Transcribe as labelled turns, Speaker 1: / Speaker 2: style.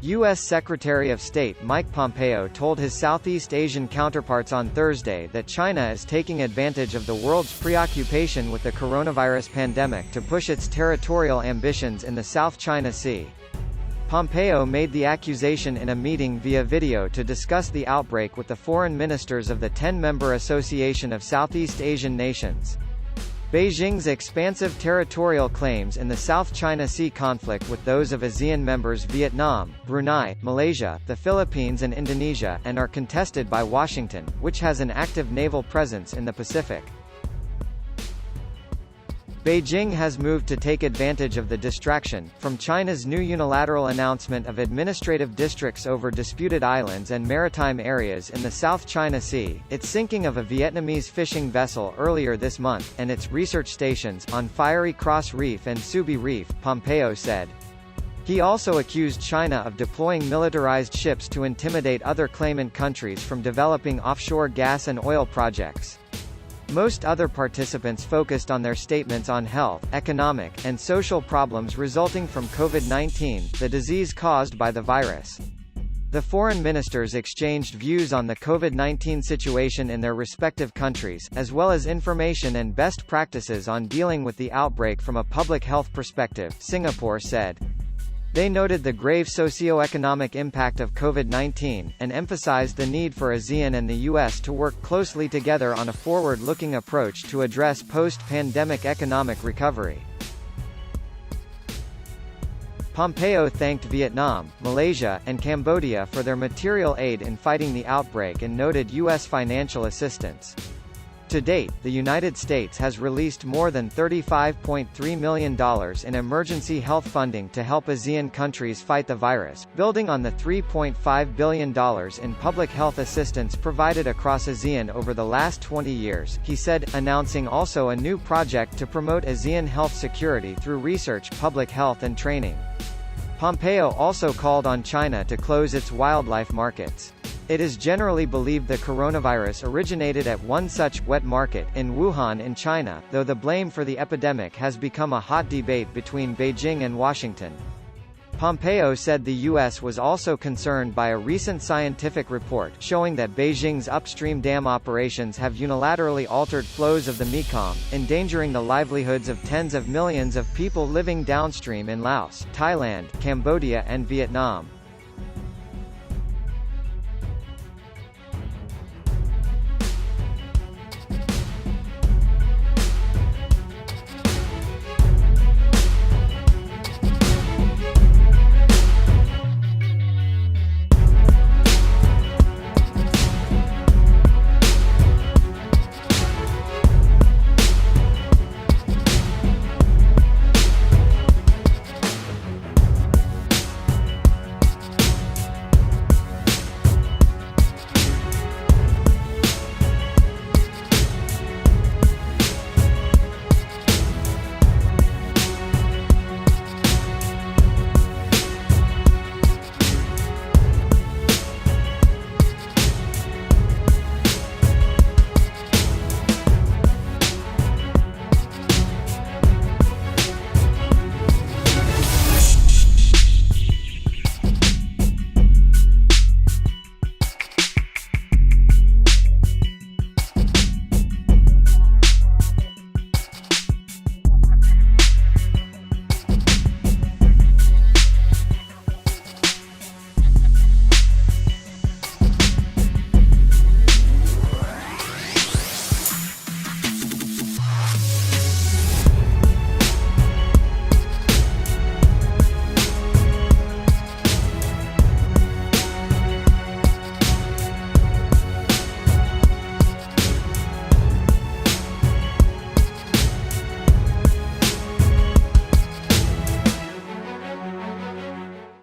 Speaker 1: U.S. Secretary of State Mike Pompeo told his Southeast Asian counterparts on Thursday that China is taking advantage of the world's preoccupation with the coronavirus pandemic to push its territorial ambitions in the South China Sea. Pompeo made the accusation in a meeting via video to discuss the outbreak with the foreign ministers of the 10-member Association of Southeast Asian Nations. Beijing's expansive territorial claims in the South China Sea conflict with those of ASEAN members Vietnam, Brunei, Malaysia, the Philippines and Indonesia, and are contested by Washington, which has an active naval presence in the Pacific. Beijing has moved to take advantage of the distraction from China's new unilateral announcement of administrative districts over disputed islands and maritime areas in the South China Sea, its sinking of a Vietnamese fishing vessel earlier this month, and its research stations on Fiery Cross Reef and Subi Reef, Pompeo said. He also accused China of deploying militarized ships to intimidate other claimant countries from developing offshore gas and oil projects. Most other participants focused on their statements on health, economic, and social problems resulting from COVID-19, the disease caused by the virus. The foreign ministers exchanged views on the COVID-19 situation in their respective countries, as well as information and best practices on dealing with the outbreak from a public health perspective, Singapore said. They noted the grave socio-economic impact of COVID-19, and emphasized the need for ASEAN and the U.S. to work closely together on a forward-looking approach to address post-pandemic economic recovery. Pompeo thanked Vietnam, Malaysia, and Cambodia for their material aid in fighting the outbreak and noted U.S. financial assistance. To date, the United States has released more than $35.3 million in emergency health funding to help ASEAN countries fight the virus, building on the $3.5 billion in public health assistance provided across ASEAN over the last 20 years, he said, announcing also a new project to promote ASEAN health security through research, public health and training. Pompeo also called on China to close its wildlife markets. It is generally believed the coronavirus originated at one such wet market in Wuhan in China, though the blame for the epidemic has become a hot debate between Beijing and Washington. Pompeo said the U.S. was also concerned by a recent scientific report showing that Beijing's upstream dam operations have unilaterally altered flows of the Mekong, endangering the livelihoods of tens of millions of people living downstream in Laos, Thailand, Cambodia and Vietnam.